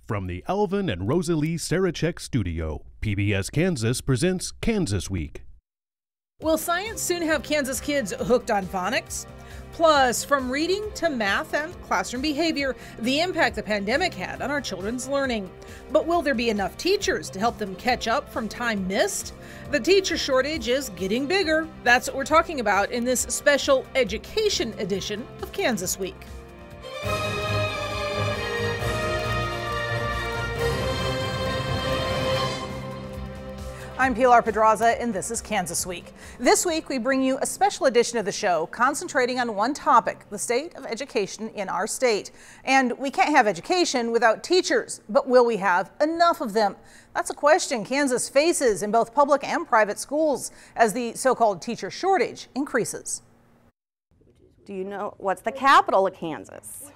From the Alvin and Rosalie Sarachek studio, PBS Kansas presents Kansas Week. Will science soon have Kansas kids hooked on phonics? Plus, from reading to math and classroom behavior, the impact the pandemic had on our children's learning. But will there be enough teachers to help them catch up from time missed? The teacher shortage is getting bigger. That's what we're talking about in this special education edition of Kansas Week. I'm Pilar Pedraza, and this is Kansas Week. This week, we bring you a special edition of the show concentrating on one topic, the state of education in our state. And we can't have education without teachers, but will we have enough of them? That's a question Kansas faces in both public and private schools as the so-called teacher shortage increases. Do you know what's the capital of Kansas?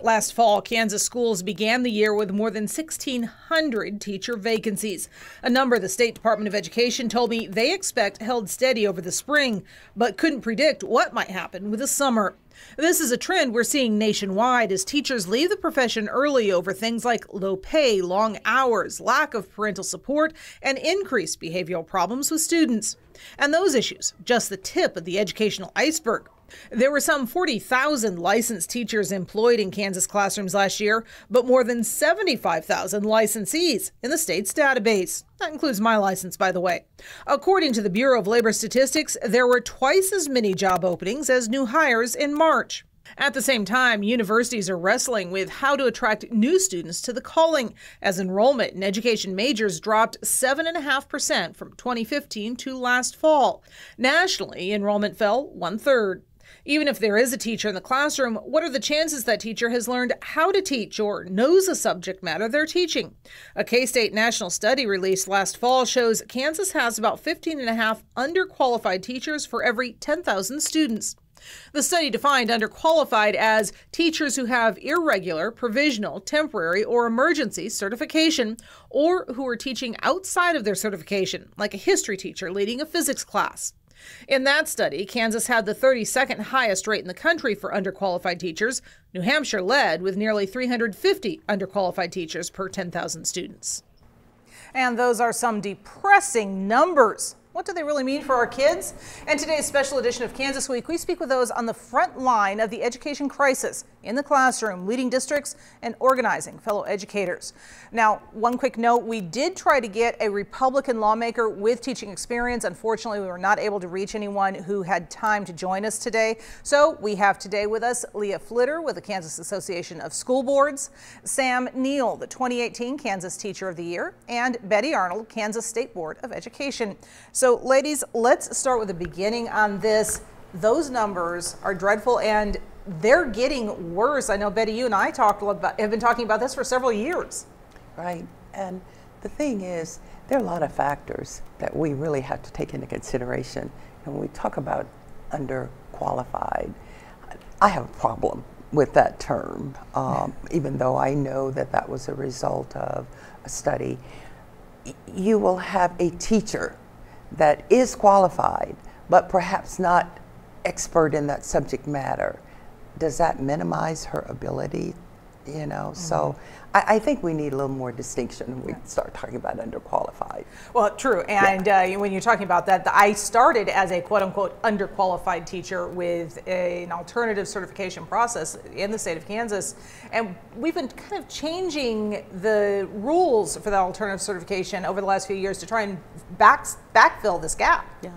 Last fall, Kansas schools began the year with more than 1,600 teacher vacancies, a number the State Department of Education told me they expect held steady over the spring, but couldn't predict what might happen with the summer. This is a trend we're seeing nationwide as teachers leave the profession early over things like low pay, long hours, lack of parental support, and increased behavioral problems with students. And those issues, just the tip of the educational iceberg. There were some 40,000 licensed teachers employed in Kansas classrooms last year, but more than 75,000 licensees in the state's database. That includes my license, by the way. According to the Bureau of Labor Statistics, there were twice as many job openings as new hires in March. At the same time, universities are wrestling with how to attract new students to the calling, as enrollment in education majors dropped 7.5% from 2015 to last fall. Nationally, enrollment fell 1/3. Even if there is a teacher in the classroom, what are the chances that teacher has learned how to teach or knows the subject matter they're teaching? A K-State national study released last fall shows Kansas has about 15.5 underqualified teachers for every 10,000 students. The study defined underqualified as teachers who have irregular, provisional, temporary, or emergency certification, or who are teaching outside of their certification, like a history teacher leading a physics class. In that study, Kansas had the 32nd highest rate in the country for underqualified teachers. New Hampshire led with nearly 350 underqualified teachers per 10,000 students. And those are some depressing numbers. What do they really mean for our kids? In today's special edition of Kansas Week, we speak with those on the front line of the education crisis in the classroom, leading districts and organizing fellow educators. Now, one quick note, we did try to get a Republican lawmaker with teaching experience. Unfortunately, we were not able to reach anyone who had time to join us today. So we have today with us Leah Flitter with the Kansas Association of School Boards, Sam Neal, the 2018 Kansas Teacher of the Year, and Betty Arnold, Kansas State Board of Education. So ladies, let's start with the beginning on this. Those numbers are dreadful and they're getting worse. I know, Betty, you and I have been talking about this for several years. Right. And the thing is, there are a lot of factors that we really have to take into consideration. And when we talk about underqualified, I have a problem with that term, even though I know that that was a result of a study. You will have a teacher that is qualified, but perhaps not expert in that subject matter. Does that minimize her ability? You know, so I think we need a little more distinction when we start talking about underqualified. Well, true. And when you're talking about that, I started as a quote unquote underqualified teacher with an alternative certification process in the state of Kansas. And we've been kind of changing the rules for that alternative certification over the last few years to try and backfill this gap. Yeah.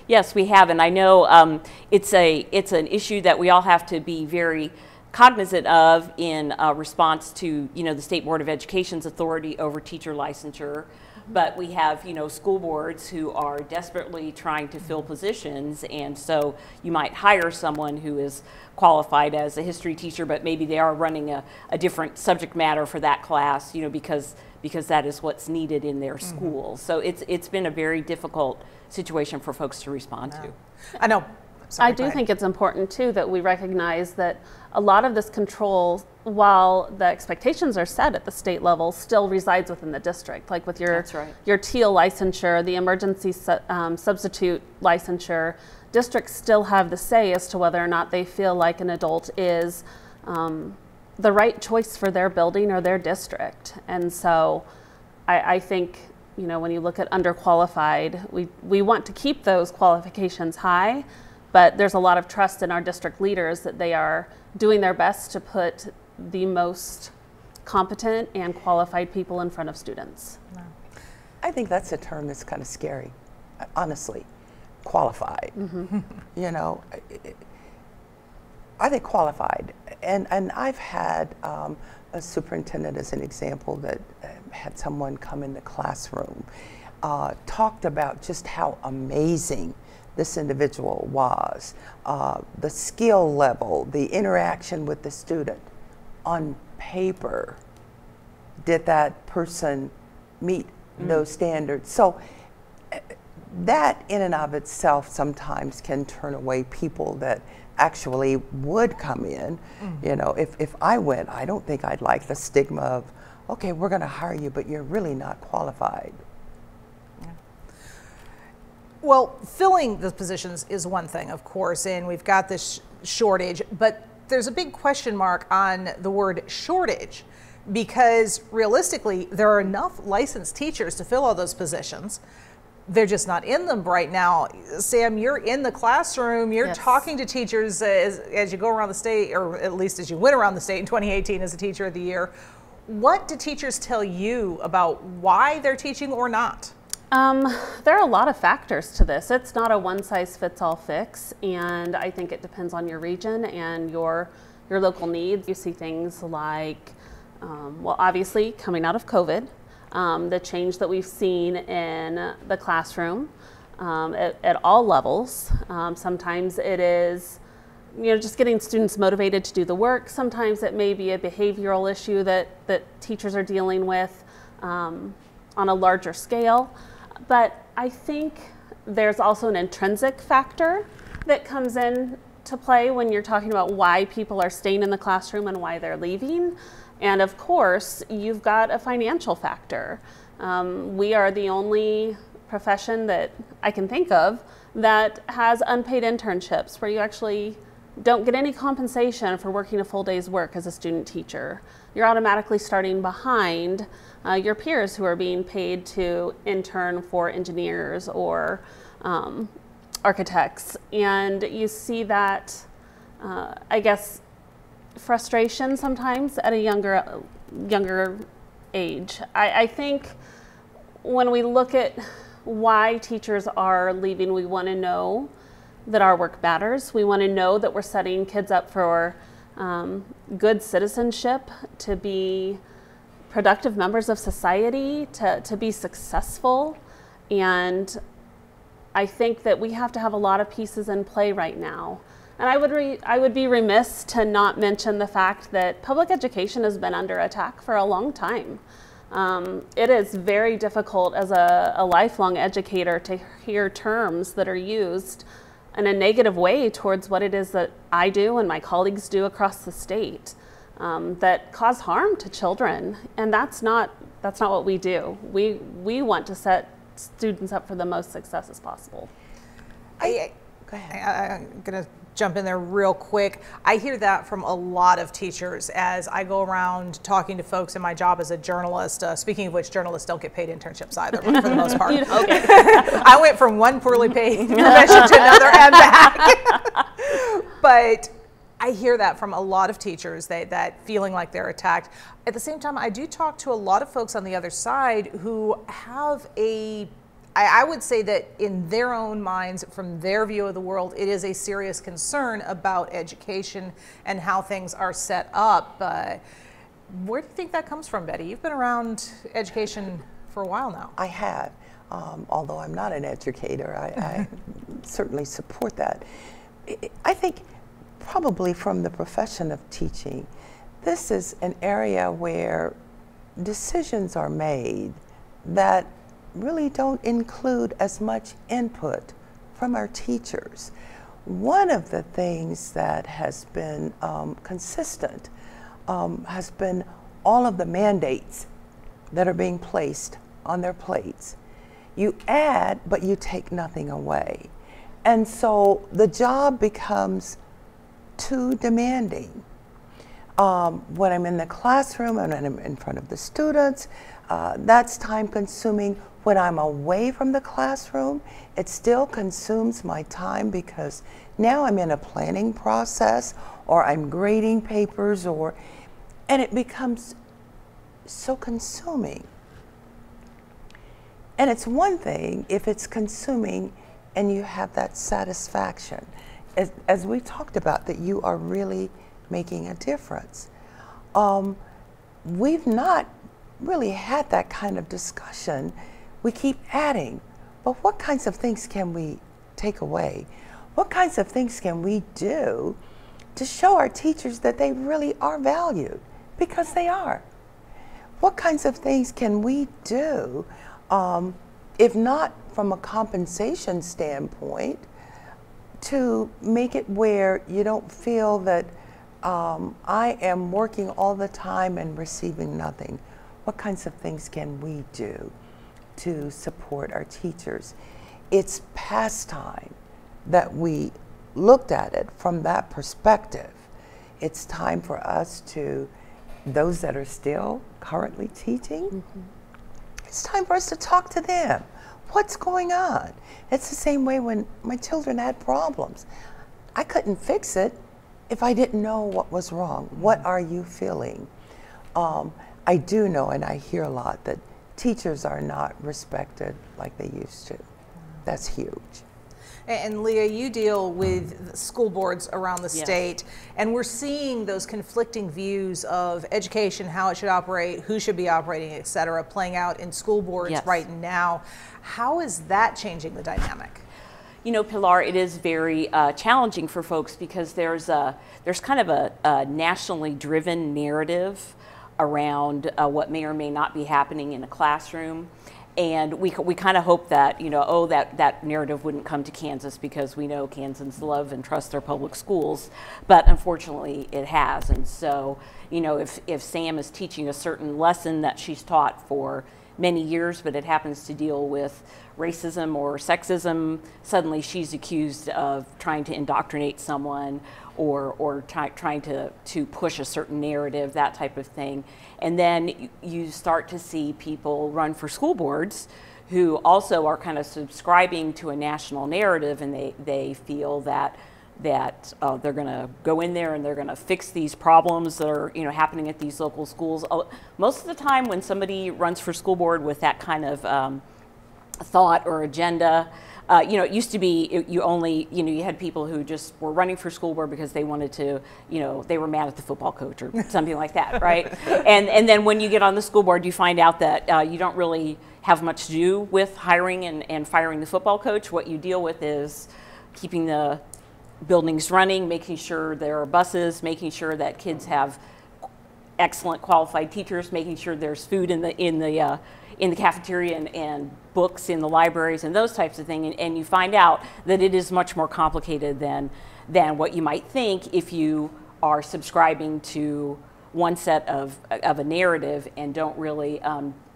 Yes, we have. And I know it's an issue that we all have to be very cognizant of in response to, the State Board of Education's authority over teacher licensure. But we have, school boards who are desperately trying to fill positions. And so you might hire someone who is qualified as a history teacher, but maybe they are running a different subject matter for that class, because that is what's needed in their school. So it's been a very difficult situation for folks to respond to. I know. I do think it's important too that we recognize that a lot of this control, while the expectations are set at the state level, still resides within the district. Like with your TEAL licensure, the emergency substitute licensure, districts still have the say as to whether or not they feel like an adult is the right choice for their building or their district. And so I think, you know, when you look at underqualified, we want to keep those qualifications high, but there's a lot of trust in our district leaders that they are doing their best to put the most competent and qualified people in front of students. I think that's a term that's kind of scary, honestly. Qualified. You know, I think qualified, and I've had a superintendent as an example that had someone come in the classroom, talked about just how amazing this individual was, the skill level, the interaction with the student. On paper, did that person meet those standards? So that in and of itself sometimes can turn away people that actually would come in. You know, if I went, I don't think I'd like the stigma of, okay, we're going to hire you, but you're really not qualified. Well, filling the positions is one thing, of course, and we've got this shortage, but there's a big question mark on the word shortage, because realistically, there are enough licensed teachers to fill all those positions. They're just not in them right now. Sam, you're in the classroom, you're talking to teachers as you go around the state, or at least as you went around the state in 2018 as a Teacher of the Year. What do teachers tell you about why they're teaching or not? There are a lot of factors to this. It's not a one-size-fits-all fix, and I think it depends on your region and your local needs. You see things like, well, obviously coming out of COVID, the change that we've seen in the classroom at all levels. Sometimes it is, you know, just getting students motivated to do the work. Sometimes it may be a behavioral issue that teachers are dealing with on a larger scale. But I think there's also an intrinsic factor that comes in to play when you're talking about why people are staying in the classroom and why they're leaving. And of course, you've got a financial factor. We are the only profession that I can think of that has unpaid internships where you actually don't get any compensation for working a full day's work as a student teacher. You're automatically starting behind your peers who are being paid to intern for engineers or architects. And you see that, I guess, frustration sometimes at a younger age. I think when we look at why teachers are leaving, we want to know that our work matters. We want to know that we're setting kids up for good citizenship, to be productive members of society, to be successful. And I think that we have to have a lot of pieces in play right now. And I would be remiss to not mention the fact that public education has been under attack for a long time. It is very difficult as a lifelong educator to hear terms that are used in a negative way towards what it is that I do and my colleagues do across the state that cause harm to children. And that's not what we do. We want to set students up for the most success as possible. Go ahead. I'm going to jump in there real quick. I hear that from a lot of teachers as I go around talking to folks in my job as a journalist. Speaking of which, journalists don't get paid internships either, for the most part. Okay. I went from one poorly paid profession to another and back. But I hear that from a lot of teachers, that feeling like they're attacked. At the same time, I do talk to a lot of folks on the other side who have I would say that in their own minds, from their view of the world, it is a serious concern about education and how things are set up. Where do you think that comes from, Betty? You've been around education for a while now. I have, although I'm not an educator. I certainly support that. I think probably from the profession of teaching, this is an area where decisions are made that really don't include as much input from our teachers. One of the things that has been consistent has been all of the mandates that are being placed on their plates. You add, but you take nothing away. And so the job becomes too demanding. When I'm in the classroom and I'm in front of the students, that's time consuming. When I'm away from the classroom, it still consumes my time because now I'm in a planning process or I'm grading papers and it becomes so consuming. And it's one thing if it's consuming and you have that satisfaction, as we talked about, that you are really making a difference. We've not really had that kind of discussion. We keep adding, but what kinds of things can we take away? What kinds of things can we do to show our teachers that they really are valued? Because they are. What kinds of things can we do, if not from a compensation standpoint, to make it where you don't feel that I am working all the time and receiving nothing? What kinds of things can we do to support our teachers? It's past time that we looked at it from that perspective. It's time for us to, those that are still currently teaching, it's time for us to talk to them. What's going on? It's the same way when my children had problems. I couldn't fix it if I didn't know what was wrong. What are you feeling? I do know, and I hear a lot, that teachers are not respected like they used to. That's huge. And Leah, you deal with school boards around the state, and we're seeing those conflicting views of education, how it should operate, who should be operating, et cetera, playing out in school boards right now. How is that changing the dynamic? You know, Pilar, it is very challenging for folks because there's kind of a nationally driven narrative around what may or may not be happening in a classroom. And we kind of hope that, you know, oh, that narrative wouldn't come to Kansas because we know Kansans love and trust their public schools. But unfortunately, it has. And so, you know, if Sam is teaching a certain lesson that she's taught for many years, but it happens to deal with racism or sexism, suddenly she's accused of trying to indoctrinate someone or trying to push a certain narrative, that type of thing. And then you start to see people run for school boards who also are kind of subscribing to a national narrative, and they feel that they're going to go in there and they're going to fix these problems that are, you know, happening at these local schools. Most of the time when somebody runs for school board with that kind of thought or agenda, you know, it used to be you had people who just were running for school board because they wanted to, you know, they were mad at the football coach or something like that, right? And then when you get on the school board, you find out that you don't really have much to do with hiring and firing the football coach. What you deal with is keeping the buildings running, making sure there are buses, making sure that kids have excellent qualified teachers, making sure there's food in the cafeteria and books in the libraries and those types of things. And you find out that it is much more complicated than what you might think if you are subscribing to one set of a narrative and don't really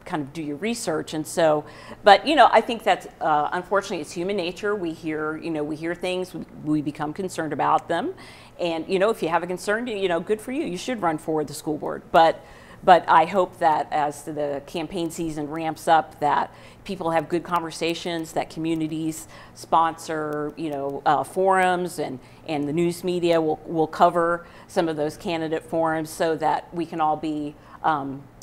kind of do your research. And so, but you know, I think that's unfortunately it's human nature. We hear things, we become concerned about them, and you know, if you have a concern, you know, good for you. You should run for the school board. But I hope that as the campaign season ramps up, that people have good conversations, that communities sponsor, you know, forums, and the news media will cover some of those candidate forums so that we can all be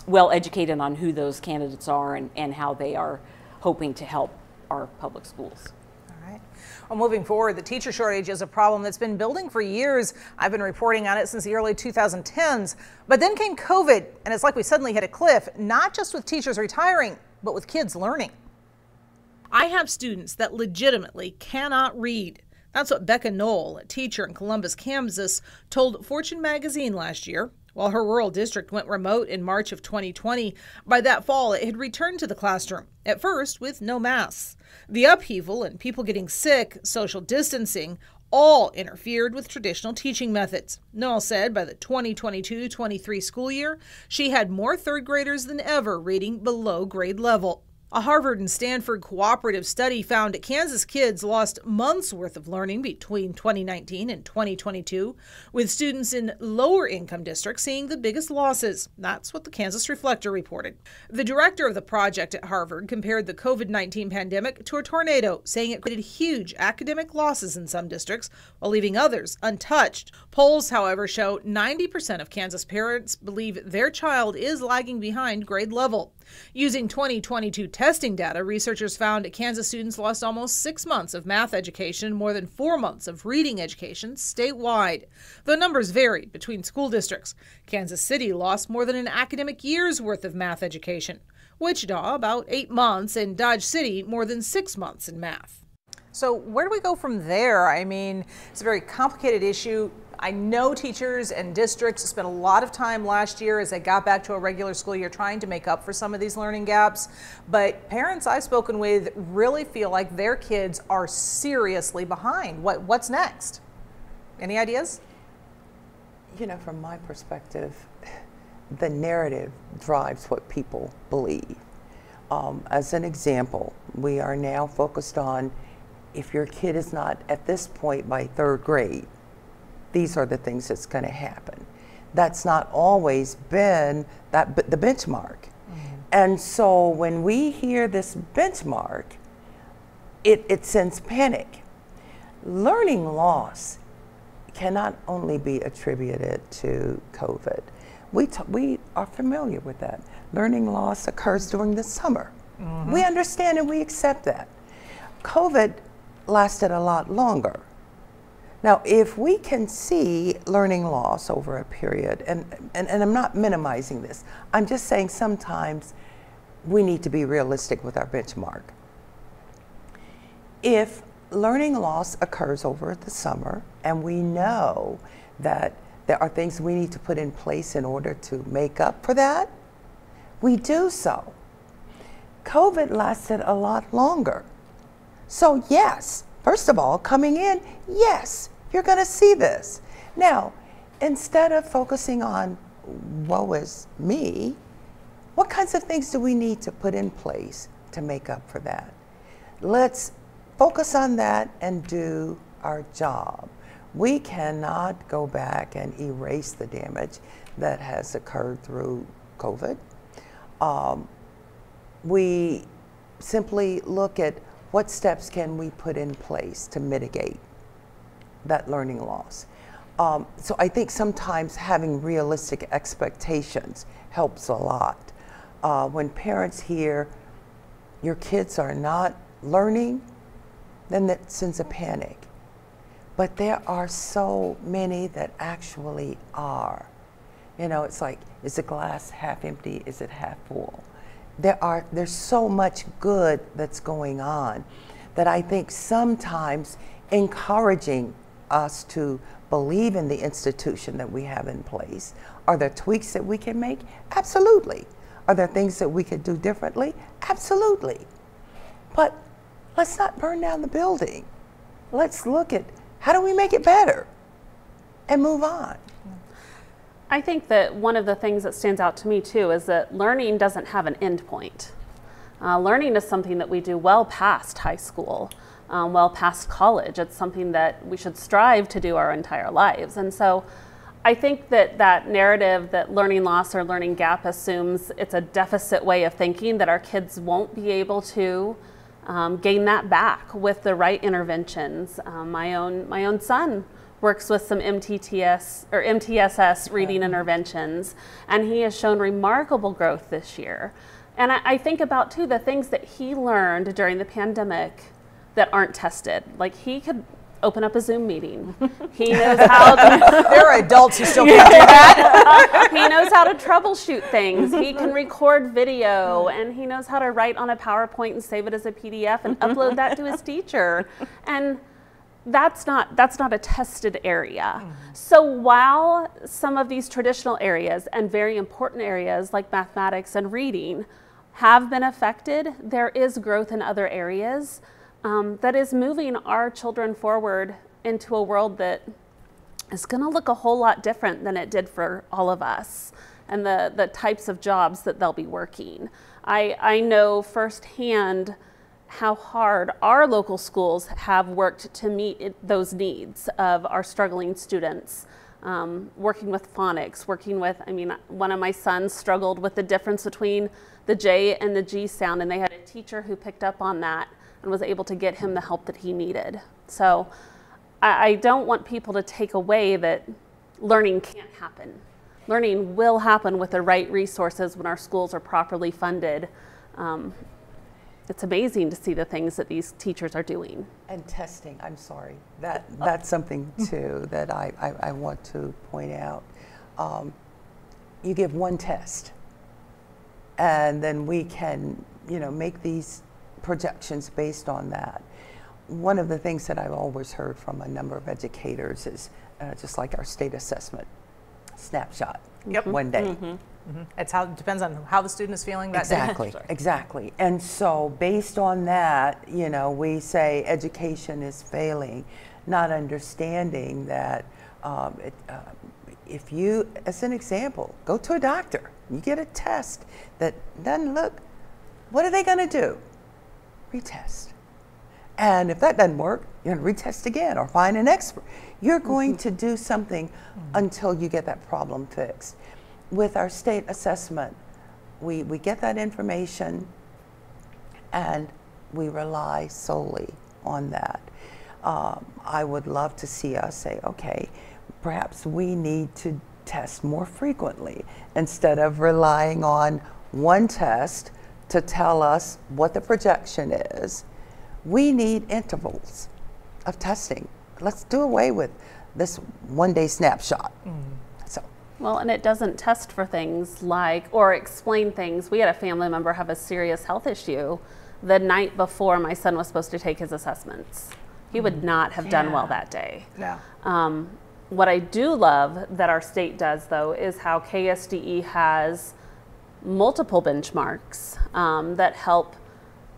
well educated on who those candidates are and how they are hoping to help our public schools. All right. Well, moving forward, the teacher shortage is a problem that's been building for years. I've been reporting on it since the early 2010s. But then came COVID, and it's like we suddenly hit a cliff, not just with teachers retiring, but with kids learning. I have students that legitimately cannot read. That's what Becca Knoll, a teacher in Columbus, Kansas, told Fortune magazine last year. While her rural district went remote in March of 2020, by that fall it had returned to the classroom, at first with no masks. The upheaval and people getting sick, social distancing, all interfered with traditional teaching methods. Knoll said by the 2022-23 school year, she had more third graders than ever reading below grade level. A Harvard and Stanford cooperative study found Kansas kids lost months' worth of learning between 2019 and 2022, with students in lower income districts seeing the biggest losses. That's what the Kansas Reflector reported. The director of the project at Harvard compared the COVID-19 pandemic to a tornado, saying it created huge academic losses in some districts while leaving others untouched. Polls, however, show 90% of Kansas parents believe their child is lagging behind grade level. Using 2022 testing data, researchers found Kansas students lost almost 6 months of math education and more than 4 months of reading education statewide. The numbers varied between school districts. Kansas City lost more than an academic year's worth of math education. Wichita, about 8 months, and Dodge City, more than 6 months in math. So where do we go from there? I mean, it's a very complicated issue. I know teachers and districts spent a lot of time last year as they got back to a regular school year trying to make up for some of these learning gaps. But parents I've spoken with really feel like their kids are seriously behind. What's next? Any ideas? You know, from my perspective, the narrative drives what people believe. As an example, we are now focused on if your kid is not at this point by 3rd grade, these are the things that's going to happen. That's not always been the benchmark. And so when we hear this benchmark, it sends panic. Learning loss cannot only be attributed to COVID. We are familiar with that. Learning loss occurs during the summer. We understand and we accept that. COVID lasted a lot longer. Now, if we can see learning loss over a period, and I'm not minimizing this, I'm just saying sometimes we need to be realistic with our benchmark. If learning loss occurs over the summer, and we know that there are things we need to put in place in order to make up for that, we do so. COVID lasted a lot longer. So yes, first of all, coming in, yes, you're going to see this. Now, instead of focusing on woe is me, what kinds of things do we need to put in place to make up for that? Let's focus on that and do our job. We cannot go back and erase the damage that has occurred through COVID. We simply look at what steps can we put in place to mitigate that learning loss. So I think sometimes having realistic expectations helps a lot. When parents hear your kids are not learning, then that sends a panic. But there are so many that actually are. You know, it's like, is the glass half empty? Is it half full? There's so much good that's going on that I think sometimes encouraging us to believe in the institution that we have in place. Are there tweaks that we can make? Absolutely. Are there things that we could do differently? Absolutely. But let's not burn down the building. Let's look at how do we make it better and move on. I think that one of the things that stands out to me too is that learning doesn't have an end point. Learning is something that we do well past high school, well past college. It's something that we should strive to do our entire lives. And so I think that that narrative that learning loss or learning gap assumes it's a deficit way of thinking, that our kids won't be able to gain that back with the right interventions. My own son works with some MTSS reading interventions, and he has shown remarkable growth this year. And I think about too the things that he learned during the pandemic that aren't tested. Like, he could open up a Zoom meeting. He knows how to there are adults who still can't do that. He knows how to troubleshoot things. He can record video, and he knows how to write on a PowerPoint and save it as a PDF and upload that to his teacher. And that's not a tested area. So while some of these traditional areas and very important areas like mathematics and reading have been affected, there is growth in other areas that is moving our children forward into a world that is going to look a whole lot different than it did for all of us, and the types of jobs that they'll be working. I know firsthand how hard our local schools have worked to meet those needs of our struggling students. Working with phonics, I mean, one of my sons struggled with the difference between the J and the G sound, and they had a teacher who picked up on that and was able to get him the help that he needed. So I don't want people to take away that learning can't happen. Learning will happen with the right resources when our schools are properly funded. It's amazing to see the things that these teachers are doing. And testing, I'm sorry, that's something too that I want to point out. You give one test, and then we can, make these projections based on that. One of the things that I've always heard from a number of educators is just like our state assessment snapshot. Yep. One day. It's it depends on how the student is feeling that Exactly, day. exactly. And so based on that, we say education is failing, not understanding that if you, as an example, go to a doctor, you get a test that doesn't look, what are they going to do? Retest. And if that doesn't work, you're going to retest again or find an expert. You're going to do something until you get that problem fixed. With our state assessment, we get that information and we rely solely on that. I would love to see us say, okay, perhaps we need to test more frequently instead of relying on one test to tell us what the projection is. We need intervals of testing. Let's do away with this one-day snapshot. Well, and it doesn't test for things like, or explain things. We had a family member have a serious health issue the night before my son was supposed to take his assessments. He would not have done well that day. Yeah. What I do love that our state does, though, is how KSDE has multiple benchmarks that help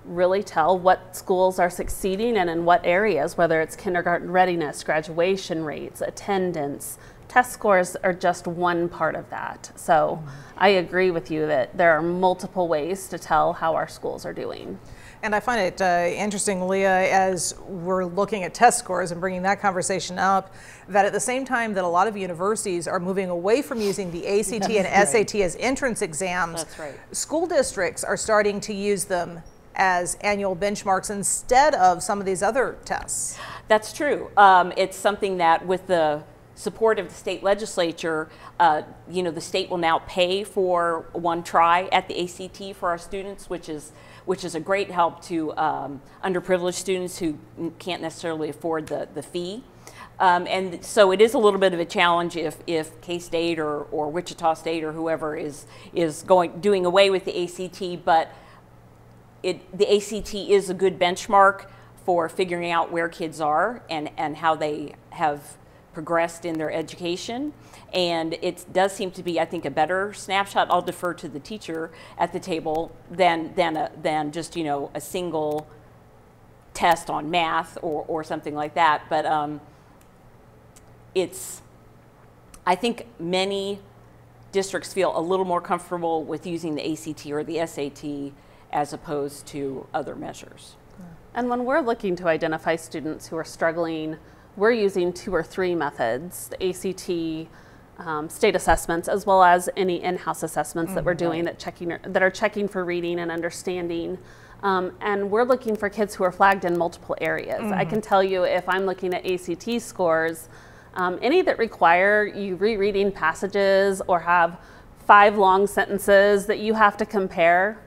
really tell what schools are succeeding and in what areas, whether it's kindergarten readiness, graduation rates, attendance. Test scores are just one part of that. So I agree with you that there are multiple ways to tell how our schools are doing. And I find it interesting, Leah, as we're looking at test scores and bringing that conversation up, that at the same time that a lot of universities are moving away from using the ACT and SAT as entrance exams, school districts are starting to use them as annual benchmarks instead of some of these other tests. That's true. It's something that with the support of the state legislature, the state will now pay for one try at the ACT for our students, which is a great help to underprivileged students who can't necessarily afford the fee. And so it is a little bit of a challenge if K-State or Wichita State or whoever is doing away with the ACT, but the ACT is a good benchmark for figuring out where kids are and how they have progressed in their education, and it does seem to be, I think, a better snapshot. I'll defer to the teacher at the table than just a single test on math or something like that. But I think many districts feel a little more comfortable with using the ACT or the SAT as opposed to other measures. And when we're looking to identify students who are struggling, we're using 2 or 3 methods: the ACT, state assessments, as well as any in-house assessments that we're doing that are checking for reading and understanding. And we're looking for kids who are flagged in multiple areas. I can tell you, if I'm looking at ACT scores, any that require you rereading passages or have 5 long sentences that you have to compare,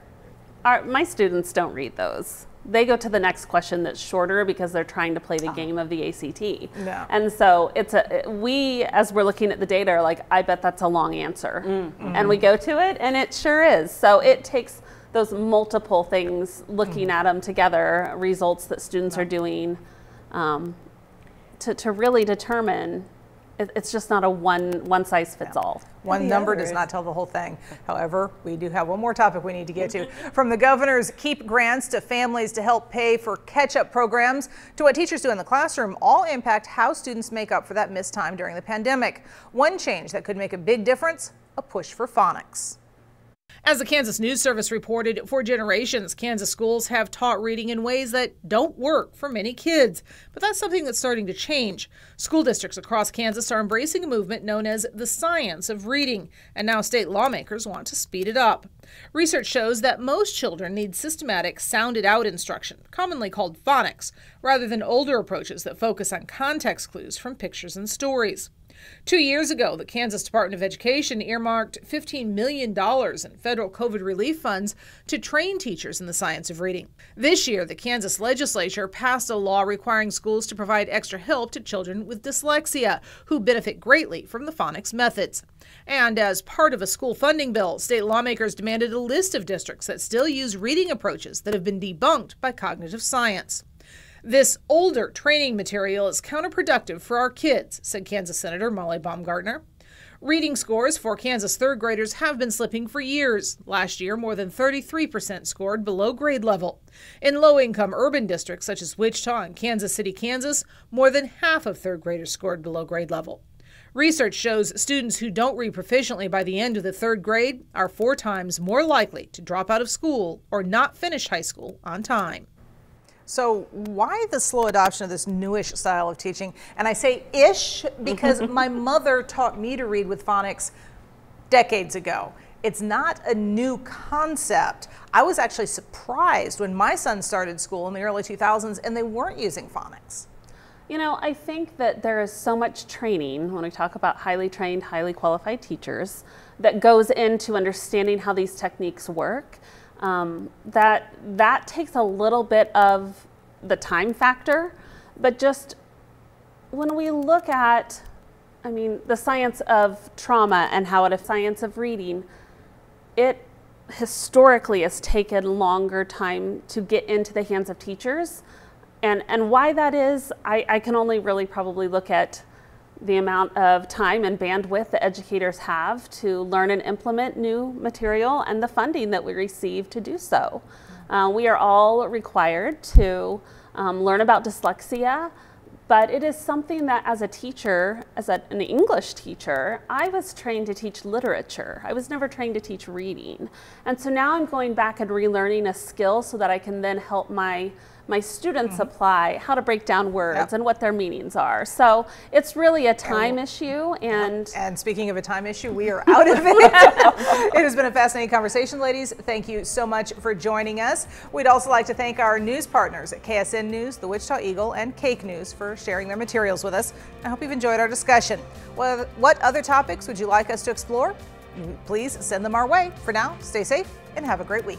my students don't read those. They go to the next question that's shorter because they're trying to play the game of the ACT. No. And so we, as we're looking at the data, are like, I bet that's a long answer. And we go to it, and it sure is. So it takes those multiple things, looking at them together, results that students are doing, to really determine. It's just not a one size fits all. One number does not tell the whole thing. However, we do have one more topic we need to get to. From the governor's KEEP grants to families to help pay for catch-up programs to what teachers do in the classroom, all impact how students make up for that missed time during the pandemic. One change that could make a big difference: a push for phonics. As the Kansas News Service reported, for generations, Kansas schools have taught reading in ways that don't work for many kids. But that's something that's starting to change. School districts across Kansas are embracing a movement known as the science of reading, and now state lawmakers want to speed it up. Research shows that most children need systematic, sounded-out instruction, commonly called phonics, rather than older approaches that focus on context clues from pictures and stories. 2 years ago, the Kansas Department of Education earmarked $15 million in federal COVID relief funds to train teachers in the science of reading. This year, the Kansas legislature passed a law requiring schools to provide extra help to children with dyslexia, who benefit greatly from the phonics methods. And as part of a school funding bill, state lawmakers demanded a list of districts that still use reading approaches that have been debunked by cognitive science. This older training material is counterproductive for our kids, said Kansas Senator Molly Baumgartner. Reading scores for Kansas third graders have been slipping for years. Last year, more than 33% scored below grade level. In low-income urban districts such as Wichita and Kansas City, Kansas, more than half of third graders scored below grade level. Research shows students who don't read proficiently by the end of the third grade are 4 times more likely to drop out of school or not finish high school on time. So why the slow adoption of this newish style of teaching? And I say ish because my mother taught me to read with phonics decades ago. It's not a new concept. I was actually surprised when my son started school in the early 2000s and they weren't using phonics. You know, I think that there is so much training when we talk about highly trained, highly qualified teachers that goes into understanding how these techniques work. That takes a little bit of the time factor, but just when we look at, the science of trauma and how it affects the science of reading, it historically has taken longer time to get into the hands of teachers. And why that is, I can only really probably look at the amount of time and bandwidth that educators have to learn and implement new material and the funding that we receive to do so. We are all required to learn about dyslexia, but it is something that as a teacher, an English teacher, I was trained to teach literature. I was never trained to teach reading. And so now I'm going back and relearning a skill so that I can then help my students apply how to break down words and what their meanings are. So it's really a time issue. And speaking of a time issue, we are out of it. It has been a fascinating conversation, ladies. Thank you so much for joining us. We'd also like to thank our news partners at KSN News, the Wichita Eagle, and Cake News for sharing their materials with us. I hope you've enjoyed our discussion. Well, what other topics would you like us to explore? Please send them our way. For now, stay safe and have a great week.